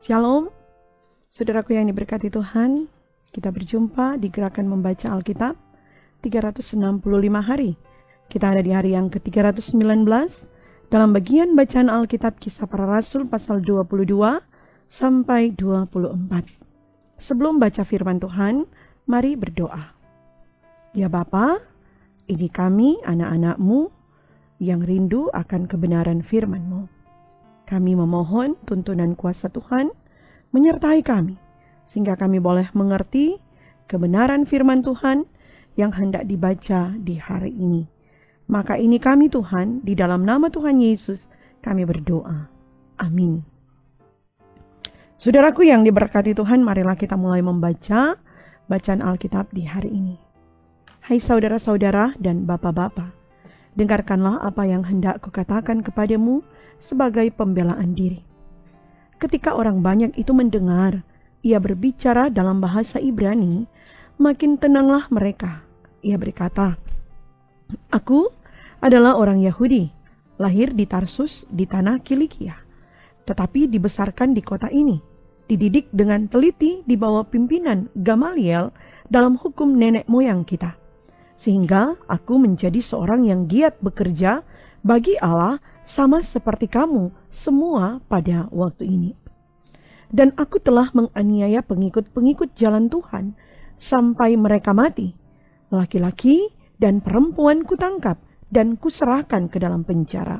Shalom, saudaraku yang diberkati Tuhan. Kita berjumpa di Gerakan Membaca Alkitab 365 hari. Kita ada di hari yang ke-319 dalam bagian bacaan Alkitab Kisah Para Rasul pasal 22 sampai 24. Sebelum baca firman Tuhan, mari berdoa. Ya Bapa, ini kami anak-anak-Mu yang rindu akan kebenaran firman-Mu. Kami memohon tuntunan kuasa Tuhan menyertai kami, sehingga kami boleh mengerti kebenaran firman Tuhan yang hendak dibaca di hari ini. Maka ini kami Tuhan, di dalam nama Tuhan Yesus kami berdoa. Amin. Saudaraku yang diberkati Tuhan, marilah kita mulai membaca bacaan Alkitab di hari ini. Hai saudara-saudara dan bapak-bapak, dengarkanlah apa yang hendak kukatakan kepadamu sebagai pembelaan diri. Ketika orang banyak itu mendengar ia berbicara dalam bahasa Ibrani, makin tenanglah mereka. Ia berkata, "Aku adalah orang Yahudi, lahir di Tarsus di tanah Kilikia, tetapi dibesarkan di kota ini, dididik dengan teliti di bawah pimpinan Gamaliel dalam hukum nenek moyang kita, sehingga aku menjadi seorang yang giat bekerja bagi Allah sama seperti kamu semua pada waktu ini. Dan aku telah menganiaya pengikut-pengikut jalan Tuhan sampai mereka mati. Laki-laki dan perempuan kutangkap dan kuserahkan ke dalam penjara."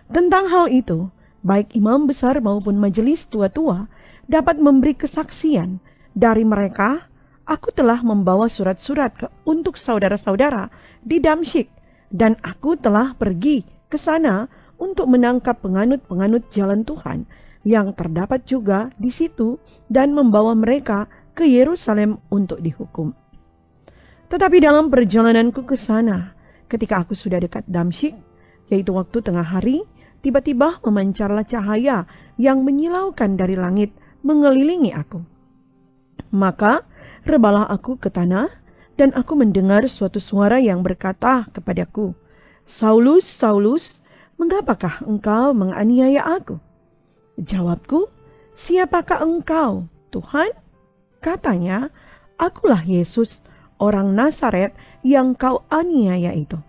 Tentang hal itu, baik imam besar maupun majelis tua-tua dapat memberi kesaksian. Dari mereka, aku telah membawa surat-surat untuk saudara-saudara di Damsyik, dan aku telah pergi ke sana untuk menangkap penganut-penganut jalan Tuhan yang terdapat juga di situ dan membawa mereka ke Yerusalem untuk dihukum. Tetapi dalam perjalananku ke sana, ketika aku sudah dekat Damsyik, yaitu waktu tengah hari, tiba-tiba memancarlah cahaya yang menyilaukan dari langit mengelilingi aku. Maka rebalah aku ke tanah, dan aku mendengar suatu suara yang berkata kepadaku, "Saulus, Saulus, mengapakah engkau menganiaya aku?" Jawabku, "Siapakah engkau, Tuhan?" Katanya, "Akulah Yesus, orang Nazaret yang kau aniaya itu."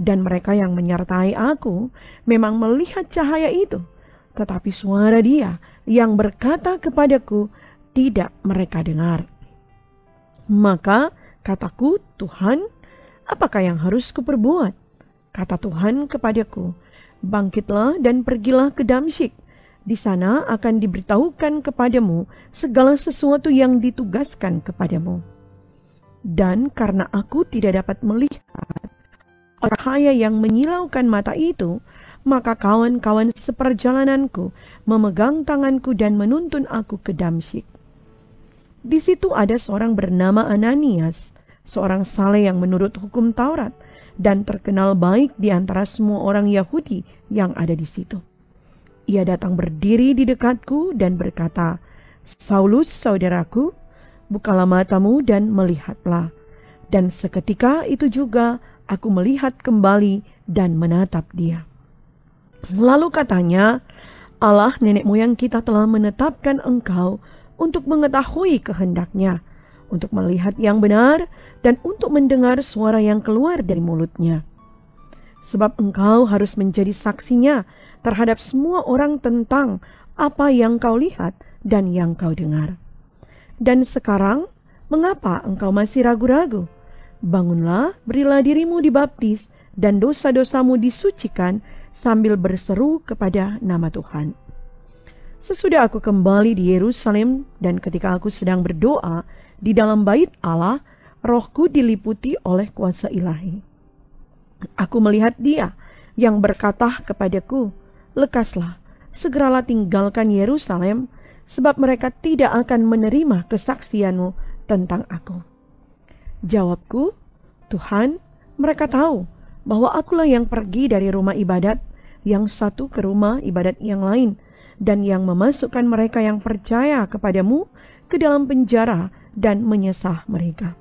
Dan mereka yang menyertai aku memang melihat cahaya itu, tetapi suara Dia yang berkata kepadaku tidak mereka dengar. Maka kataku, "Tuhan, apakah yang harus kuperbuat?" Kata Tuhan kepadaku, "Bangkitlah dan pergilah ke Damsyik. Di sana akan diberitahukan kepadamu segala sesuatu yang ditugaskan kepadamu." Dan karena aku tidak dapat melihat cahaya yang menyilaukan mata itu, maka kawan-kawan seperjalananku memegang tanganku dan menuntun aku ke Damsyik. Di situ ada seorang bernama Ananias, seorang saleh yang menurut hukum Taurat, dan terkenal baik di antara semua orang Yahudi yang ada di situ. Ia datang berdiri di dekatku dan berkata, "Saulus, saudaraku, bukalah matamu dan melihatlah." Dan seketika itu juga aku melihat kembali dan menatap dia. Lalu katanya, "Allah nenek moyang kita telah menetapkan engkau untuk mengetahui kehendaknya, untuk melihat yang benar, dan untuk mendengar suara yang keluar dari mulutnya. Sebab engkau harus menjadi saksinya terhadap semua orang tentang apa yang kau lihat dan yang kau dengar. Dan sekarang, mengapa engkau masih ragu-ragu? Bangunlah, berilah dirimu dibaptis, dan dosa-dosamu disucikan sambil berseru kepada nama Tuhan." Sesudah aku kembali di Yerusalem, dan ketika aku sedang berdoa di dalam bait Allah, rohku diliputi oleh kuasa ilahi. Aku melihat Dia yang berkata kepadaku, "Lekaslah, segeralah tinggalkan Yerusalem, sebab mereka tidak akan menerima kesaksianmu tentang aku." Jawabku, "Tuhan, mereka tahu bahwa akulah yang pergi dari rumah ibadat yang satu ke rumah ibadat yang lain, dan yang memasukkan mereka yang percaya kepadamu ke dalam penjara dan menyesah mereka.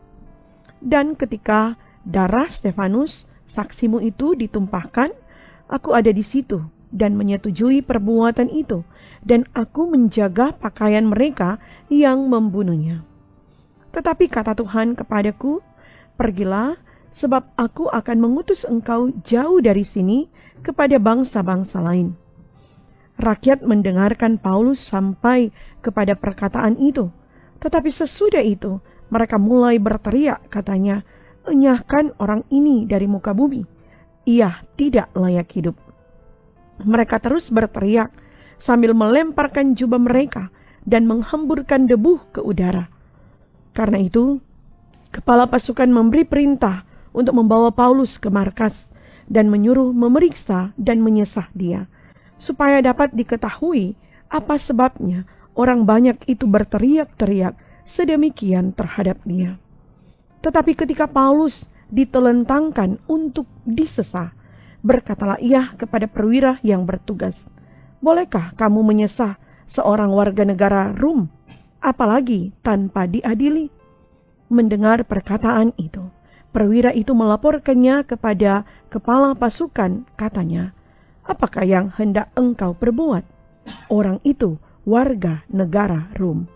Dan ketika darah Stefanus, saksimu itu ditumpahkan, aku ada di situ dan menyetujui perbuatan itu, dan aku menjaga pakaian mereka yang membunuhnya. Tetapi kata Tuhan kepadaku, pergilah, sebab aku akan mengutus engkau jauh dari sini kepada bangsa-bangsa lain. Rakyat mendengarkan Paulus sampai kepada perkataan itu, tetapi sesudah itu mereka mulai berteriak, katanya, enyahkan orang ini dari muka bumi. Ia tidak layak hidup. Mereka terus berteriak sambil melemparkan jubah mereka dan menghamburkan debu ke udara. Karena itu, kepala pasukan memberi perintah untuk membawa Paulus ke markas dan menyuruh memeriksa dan menyesah dia, supaya dapat diketahui apa sebabnya orang banyak itu berteriak-teriak sedemikian terhadap dia. Tetapi ketika Paulus ditelentangkan untuk disesah, berkatalah ia kepada perwira yang bertugas, bolehkah kamu menyesah seorang warga negara Rum, apalagi tanpa diadili? Mendengar perkataan itu, perwira itu melaporkannya kepada kepala pasukan, katanya, apakah yang hendak engkau perbuat? Orang itu warga negara Rum.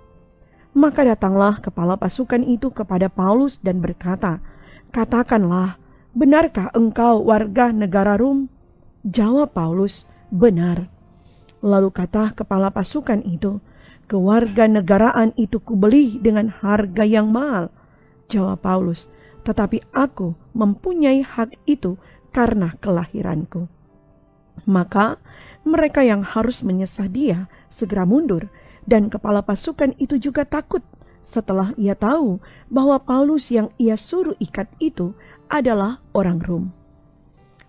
Maka datanglah kepala pasukan itu kepada Paulus dan berkata, katakanlah, benarkah engkau warga negara Rum? Jawab Paulus, benar. Lalu kata kepala pasukan itu, kewarganegaraan itu kubeli dengan harga yang mahal. Jawab Paulus, tetapi aku mempunyai hak itu karena kelahiranku. Maka mereka yang harus menyesah dia segera mundur, dan kepala pasukan itu juga takut setelah ia tahu bahwa Paulus yang ia suruh ikat itu adalah orang Rom.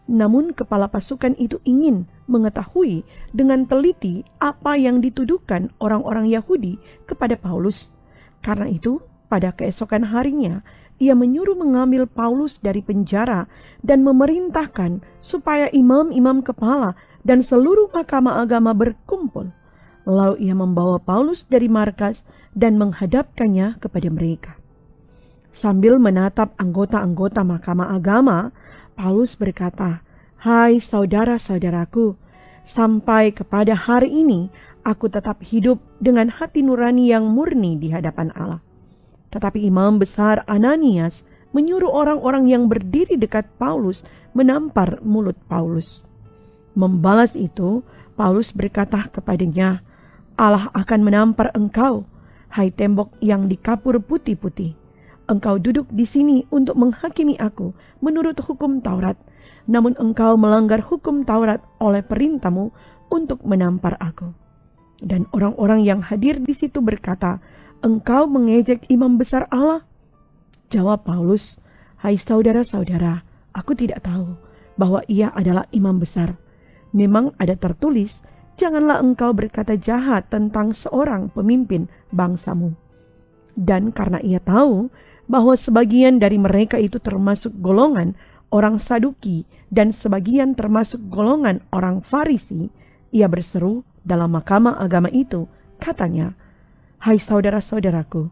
Namun kepala pasukan itu ingin mengetahui dengan teliti apa yang dituduhkan orang-orang Yahudi kepada Paulus. Karena itu, pada keesokan harinya, ia menyuruh mengambil Paulus dari penjara dan memerintahkan supaya imam-imam kepala dan seluruh mahkamah agama berkumpul. Lalu ia membawa Paulus dari markas dan menghadapkannya kepada mereka. Sambil menatap anggota-anggota mahkamah agama, Paulus berkata, hai saudara-saudaraku, sampai kepada hari ini aku tetap hidup dengan hati nurani yang murni di hadapan Allah. Tetapi imam besar Ananias menyuruh orang-orang yang berdiri dekat Paulus menampar mulut Paulus. Membalas itu, Paulus berkata kepadanya, Allah akan menampar engkau, hai tembok yang dikapur putih-putih. Engkau duduk di sini untuk menghakimi aku menurut hukum Taurat, namun engkau melanggar hukum Taurat oleh perintahmu untuk menampar aku. Dan orang-orang yang hadir di situ berkata, engkau mengejek imam besar Allah? Jawab Paulus, hai saudara-saudara, aku tidak tahu bahwa ia adalah imam besar. Memang ada tertulis, janganlah engkau berkata jahat tentang seorang pemimpin bangsamu. Dan karena ia tahu bahwa sebagian dari mereka itu termasuk golongan orang Saduki dan sebagian termasuk golongan orang Farisi, ia berseru dalam mahkamah agama itu, katanya, hai saudara-saudaraku,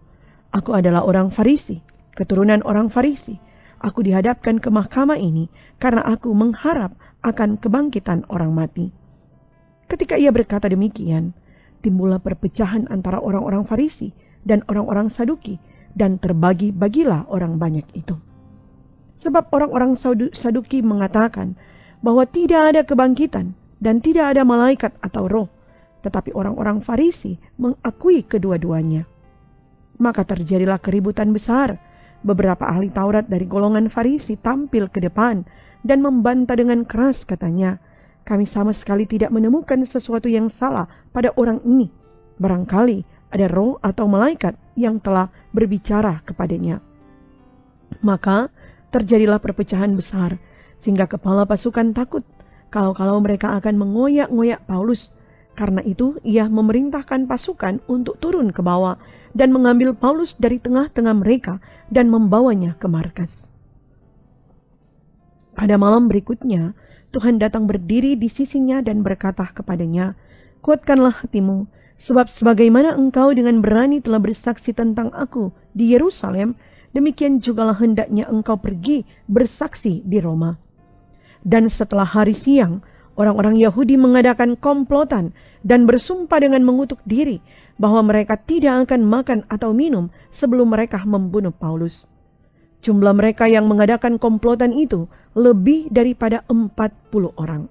aku adalah orang Farisi, keturunan orang Farisi. Aku dihadapkan ke mahkamah ini karena aku mengharap akan kebangkitan orang mati. Ketika ia berkata demikian, timbullah perpecahan antara orang-orang Farisi dan orang-orang Saduki, dan terbagi-bagilah orang banyak itu. Sebab orang-orang Saduki mengatakan bahwa tidak ada kebangkitan dan tidak ada malaikat atau roh, tetapi orang-orang Farisi mengakui kedua-duanya. Maka terjadilah keributan besar. Beberapa ahli Taurat dari golongan Farisi tampil ke depan dan membantah dengan keras, katanya, kami sama sekali tidak menemukan sesuatu yang salah pada orang ini. Barangkali ada roh atau malaikat yang telah berbicara kepadanya. Maka terjadilah perpecahan besar, sehingga kepala pasukan takut kalau mereka akan mengoyak-ngoyak Paulus. Karena itu ia memerintahkan pasukan untuk turun ke bawah dan mengambil Paulus dari tengah-tengah mereka dan membawanya ke markas. Pada malam berikutnya, Tuhan datang berdiri di sisinya dan berkata kepadanya, kuatkanlah hatimu, Sebab sebagaimana engkau dengan berani telah bersaksi tentang aku di Yerusalem, demikian jugalah hendaknya engkau pergi bersaksi di Roma. Dan setelah hari siang, orang-orang Yahudi mengadakan komplotan dan bersumpah dengan mengutuk diri bahwa mereka tidak akan makan atau minum sebelum mereka membunuh Paulus. Jumlah mereka yang mengadakan komplotan itu lebih daripada 40 orang.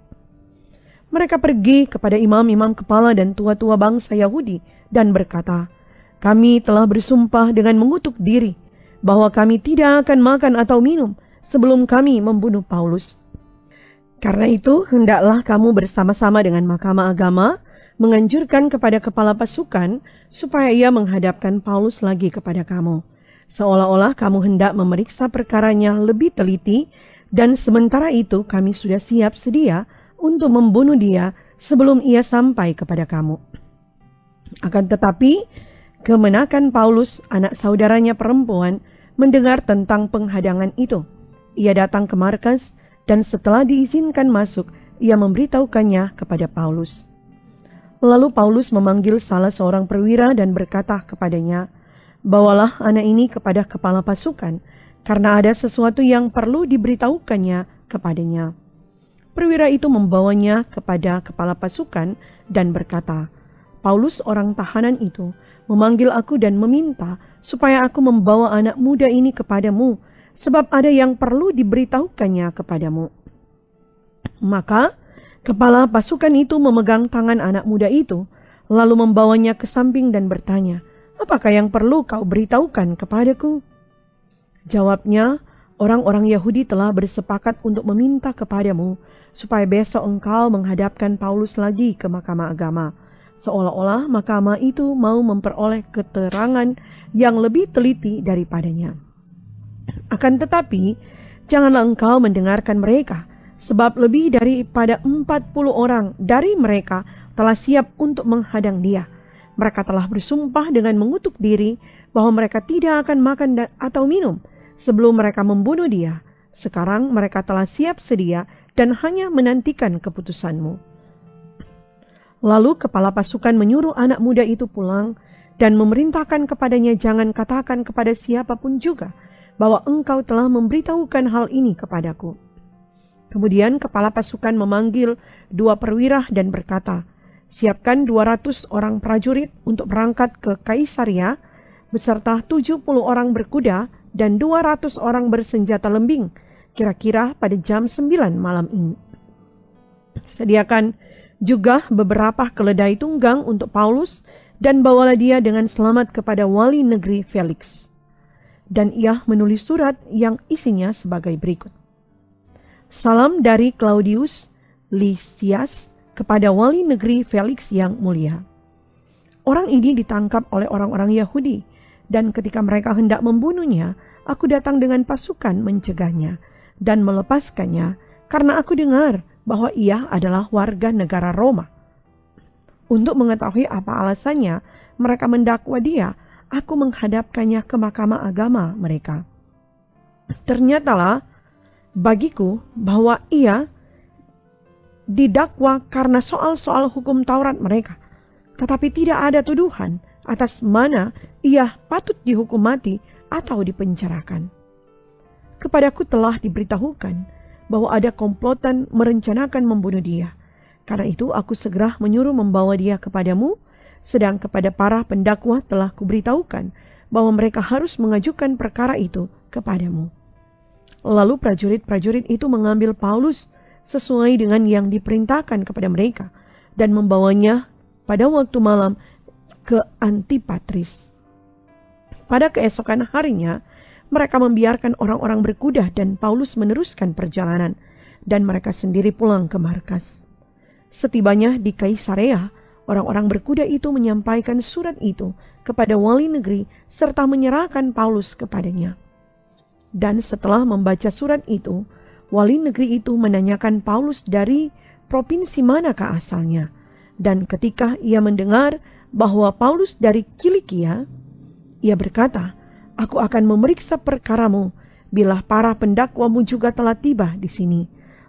Mereka pergi kepada imam-imam kepala dan tua-tua bangsa Yahudi dan berkata, "Kami telah bersumpah dengan mengutuk diri bahwa kami tidak akan makan atau minum sebelum kami membunuh Paulus. Karena itu, hendaklah kamu bersama-sama dengan Mahkamah Agama menganjurkan kepada kepala pasukan supaya ia menghadapkan Paulus lagi kepada kamu, seolah-olah kamu hendak memeriksa perkaranya lebih teliti, dan sementara itu kami sudah siap sedia untuk membunuh dia sebelum ia sampai kepada kamu." Akan tetapi, kemenakan Paulus, anak saudaranya perempuan, mendengar tentang penghadangan itu. Ia datang ke markas, dan setelah diizinkan masuk, ia memberitahukannya kepada Paulus. Lalu Paulus memanggil salah seorang perwira dan berkata kepadanya, "Bawalah anak ini kepada kepala pasukan, karena ada sesuatu yang perlu diberitahukannya kepadanya." Perwira itu membawanya kepada kepala pasukan dan berkata, "Paulus, orang tahanan itu, memanggil aku dan meminta supaya aku membawa anak muda ini kepadamu, sebab ada yang perlu diberitahukannya kepadamu." Maka kepala pasukan itu memegang tangan anak muda itu, lalu membawanya ke samping dan bertanya, "Apakah yang perlu kau beritahukan kepadaku?" Jawabnya, "Orang-orang Yahudi telah bersepakat untuk meminta kepadamu supaya besok engkau menghadapkan Paulus lagi ke Mahkamah Agama, seolah-olah mahkamah itu mau memperoleh keterangan yang lebih teliti daripadanya. Akan tetapi, janganlah engkau mendengarkan mereka, sebab lebih daripada 40 orang dari mereka telah siap untuk menghadang dia. Mereka telah bersumpah dengan mengutuk diri bahwa mereka tidak akan makan atau minum sebelum mereka membunuh dia. Sekarang mereka telah siap sedia dan hanya menantikan keputusanmu." Lalu kepala pasukan menyuruh anak muda itu pulang dan memerintahkan kepadanya, "Jangan katakan kepada siapapun juga bahwa engkau telah memberitahukan hal ini kepadaku." Kemudian kepala pasukan memanggil 2 perwira dan berkata, "Siapkan 200 orang prajurit untuk berangkat ke Kaisaria beserta 70 orang berkuda dan 200 orang bersenjata lembing, kira-kira pada jam 9 malam ini. Sediakan juga beberapa keledai tunggang untuk Paulus dan bawalah dia dengan selamat kepada wali negeri Felix." Dan ia menulis surat yang isinya sebagai berikut: "Salam dari Claudius Lysias kepada wali negeri Felix yang mulia. Orang ini ditangkap oleh orang-orang Yahudi, dan ketika mereka hendak membunuhnya, aku datang dengan pasukan mencegahnya dan melepaskannya, karena aku dengar bahwa ia adalah warga negara Roma. Untuk mengetahui apa alasannya mereka mendakwa dia, aku menghadapkannya ke Mahkamah Agama mereka. Ternyatalah bagiku bahwa ia didakwa karena soal-soal hukum Taurat mereka, tetapi tidak ada tuduhan atas mana ia patut dihukum mati atau dipenjarakan. Kepadaku telah diberitahukan bahwa ada komplotan merencanakan membunuh dia. Karena itu aku segera menyuruh membawa dia kepadamu, sedang kepada para pendakwa telah kuberitahukan bahwa mereka harus mengajukan perkara itu kepadamu." Lalu prajurit-prajurit itu mengambil Paulus sesuai dengan yang diperintahkan kepada mereka dan membawanya pada waktu malam ke Antipatris. Pada keesokan harinya, mereka membiarkan orang-orang berkuda dan Paulus meneruskan perjalanan, dan mereka sendiri pulang ke markas. Setibanya di Kaisarea, orang-orang berkuda itu menyampaikan surat itu kepada wali negeri serta menyerahkan Paulus kepadanya. Dan setelah membaca surat itu, wali negeri itu menanyakan Paulus dari provinsi manakah asalnya. Dan ketika ia mendengar bahwa Paulus dari Kilikia, ia berkata, "Aku akan memeriksa perkaramu bila para pendakwamu juga telah tiba di sini."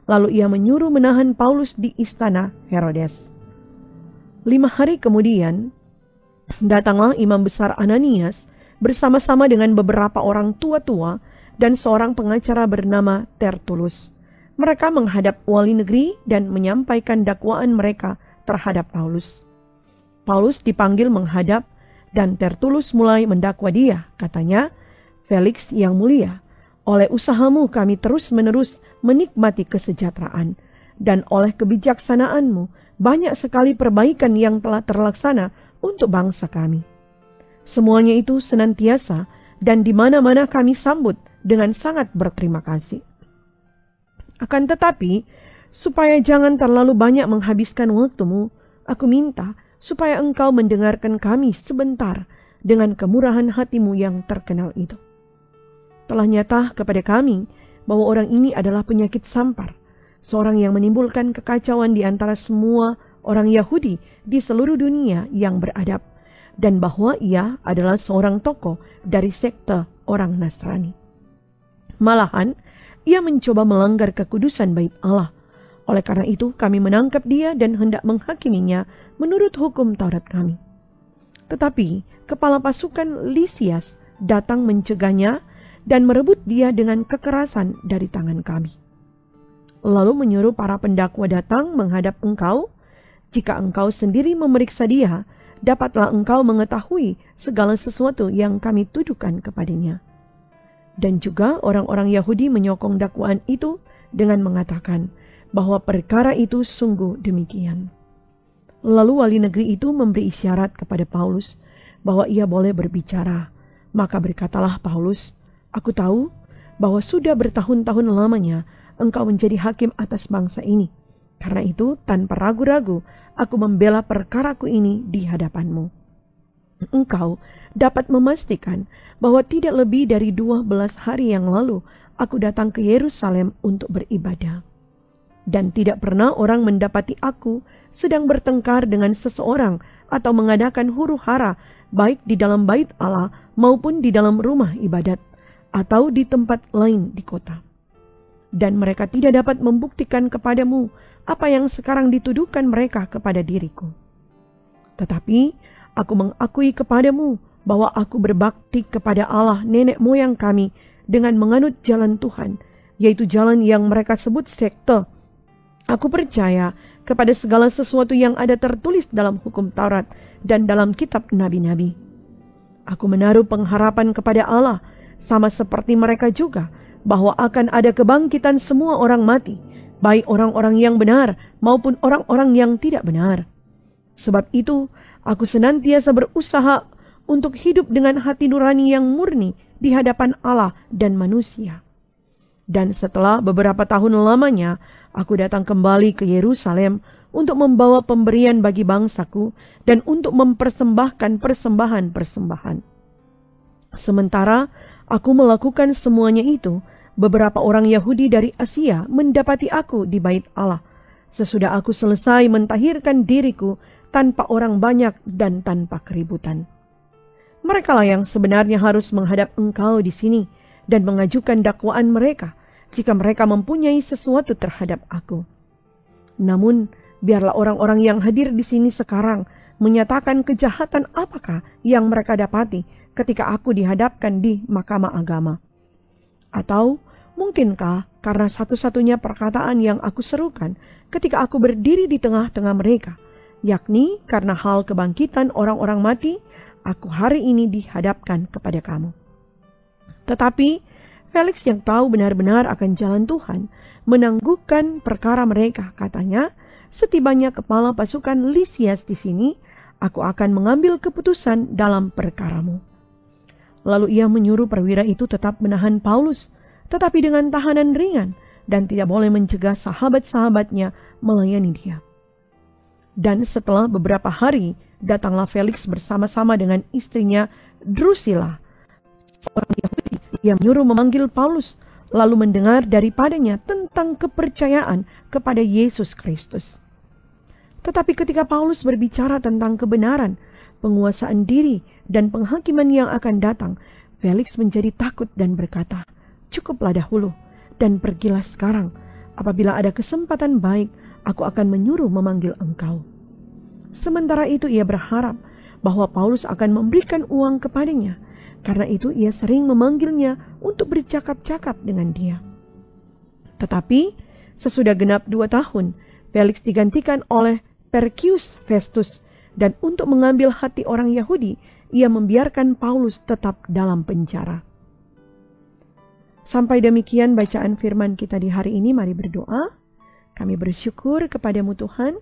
Lalu ia menyuruh menahan Paulus di istana Herodes. 5 hari kemudian, Datanglah imam besar Ananias bersama-sama dengan beberapa orang tua-tua dan seorang pengacara bernama Tertulus. Mereka menghadap wali negeri dan menyampaikan dakwaan mereka terhadap Paulus. Paulus dipanggil menghadap dan Tertulus mulai mendakwa dia. Katanya, "Felix yang mulia, oleh usahamu kami terus-menerus menikmati kesejahteraan, dan oleh kebijaksanaanmu banyak sekali perbaikan yang telah terlaksana untuk bangsa kami. Semuanya itu senantiasa dan di mana-mana kami sambut dengan sangat berterima kasih. Akan tetapi, supaya jangan terlalu banyak menghabiskan waktumu, aku minta supaya engkau mendengarkan kami sebentar dengan kemurahan hatimu yang terkenal itu. Telah nyata kepada kami bahwa orang ini adalah penyakit sampar, seorang yang menimbulkan kekacauan di antara semua orang Yahudi di seluruh dunia yang beradab, dan bahwa ia adalah seorang tokoh dari sekte orang Nasrani. Malahan, ia mencoba melanggar kekudusan bait Allah. Oleh karena itu, kami menangkap dia dan hendak menghakiminya menurut hukum Taurat kami. Tetapi, kepala pasukan Lisias datang mencegahnya dan merebut dia dengan kekerasan dari tangan kami. Lalu menyuruh para pendakwa datang menghadap engkau. Jika engkau sendiri memeriksa dia, dapatlah engkau mengetahui segala sesuatu yang kami tuduhkan kepadanya." Dan juga orang-orang Yahudi menyokong dakwaan itu dengan mengatakan bahwa perkara itu sungguh demikian. Lalu wali negeri itu memberi isyarat kepada Paulus bahwa ia boleh berbicara. Maka berkatalah Paulus, "Aku tahu bahwa sudah bertahun-tahun lamanya engkau menjadi hakim atas bangsa ini. Karena itu, tanpa ragu-ragu, aku membela perkaraku ini di hadapanmu. Engkau dapat memastikan bahwa tidak lebih dari 12 hari yang lalu aku datang ke Yerusalem untuk beribadah. Dan tidak pernah orang mendapati aku sedang bertengkar dengan seseorang atau mengadakan huru-hara baik di dalam bait Allah maupun di dalam rumah ibadat atau di tempat lain di kota. Dan mereka tidak dapat membuktikan kepadamu apa yang sekarang dituduhkan mereka kepada diriku. Tetapi aku mengakui kepadamu bahwa aku berbakti kepada Allah nenek moyang kami dengan menganut jalan Tuhan, yaitu jalan yang mereka sebut sekte. Aku percaya kepada segala sesuatu yang ada tertulis dalam hukum Taurat dan dalam kitab nabi-nabi. Aku menaruh pengharapan kepada Allah, sama seperti mereka juga, bahwa akan ada kebangkitan semua orang mati, baik orang-orang yang benar maupun orang-orang yang tidak benar. Sebab itu, aku senantiasa berusaha untuk hidup dengan hati nurani yang murni di hadapan Allah dan manusia. Dan setelah beberapa tahun lamanya, aku datang kembali ke Yerusalem untuk membawa pemberian bagi bangsaku dan untuk mempersembahkan persembahan-persembahan. Sementara aku melakukan semuanya itu, beberapa orang Yahudi dari Asia mendapati aku di bait Allah, sesudah aku selesai mentahirkan diriku tanpa orang banyak dan tanpa keributan. Merekalah yang sebenarnya harus menghadap engkau di sini dan mengajukan dakwaan mereka jika mereka mempunyai sesuatu terhadap aku. Namun, biarlah orang-orang yang hadir di sini sekarang menyatakan kejahatan apakah yang mereka dapati ketika aku dihadapkan di mahkamah agama. Atau mungkinkah karena satu-satunya perkataan yang aku serukan ketika aku berdiri di tengah-tengah mereka, yakni karena hal kebangkitan orang-orang mati, aku hari ini dihadapkan kepada kamu. Tetapi Felix yang tahu benar-benar akan jalan Tuhan menangguhkan perkara mereka. Katanya, setibanya kepala pasukan Lisias di sini, aku akan mengambil keputusan dalam perkaramu. Lalu ia menyuruh perwira itu tetap menahan Paulus, tetapi dengan tahanan ringan, dan tidak boleh mencegah sahabat-sahabatnya melayani dia. Dan setelah beberapa hari, datanglah Felix bersama-sama dengan istrinya Drusilla, seorang Yahudi yang menyuruh memanggil Paulus, lalu mendengar daripadanya tentang kepercayaan kepada Yesus Kristus. Tetapi ketika Paulus berbicara tentang kebenaran, penguasaan diri, dan penghakiman yang akan datang, Felix menjadi takut dan berkata, "Cukuplah dahulu, dan pergilah sekarang. Apabila ada kesempatan baik, aku akan menyuruh memanggil engkau." Sementara itu ia berharap bahwa Paulus akan memberikan uang kepadanya. Karena itu ia sering memanggilnya untuk bercakap-cakap dengan dia. Tetapi sesudah genap 2 tahun, Felix digantikan oleh Porcius Festus, dan untuk mengambil hati orang Yahudi, ia membiarkan Paulus tetap dalam penjara. Sampai demikian bacaan firman kita di hari ini. Mari berdoa. Kami bersyukur kepadamu Tuhan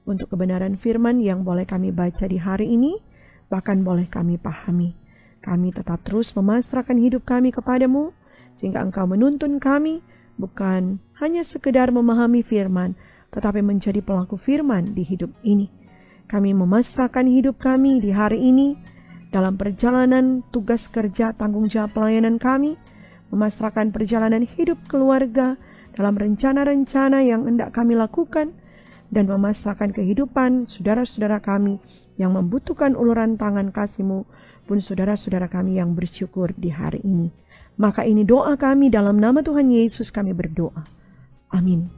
untuk kebenaran firman yang boleh kami baca di hari ini, bahkan boleh kami pahami. Kami tetap terus memasrahkan hidup kami kepadamu, sehingga Engkau menuntun kami bukan hanya sekedar memahami firman, tetapi menjadi pelaku firman di hidup ini. Kami memasrahkan hidup kami di hari ini dalam perjalanan tugas kerja tanggung jawab pelayanan kami, memasrahkan perjalanan hidup keluarga dalam rencana-rencana yang hendak kami lakukan, dan memasrahkan kehidupan saudara-saudara kami yang membutuhkan uluran tangan kasih-Mu, pun saudara-saudara kami yang bersyukur di hari ini. Maka ini doa kami dalam nama Tuhan Yesus kami berdoa. Amin.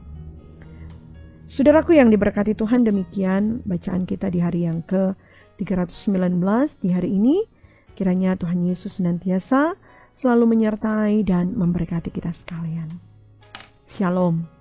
Saudaraku yang diberkati Tuhan, demikian bacaan kita di hari yang ke-319 di hari ini. Kiranya Tuhan Yesus senantiasa selalu menyertai dan memberkati kita sekalian. Shalom.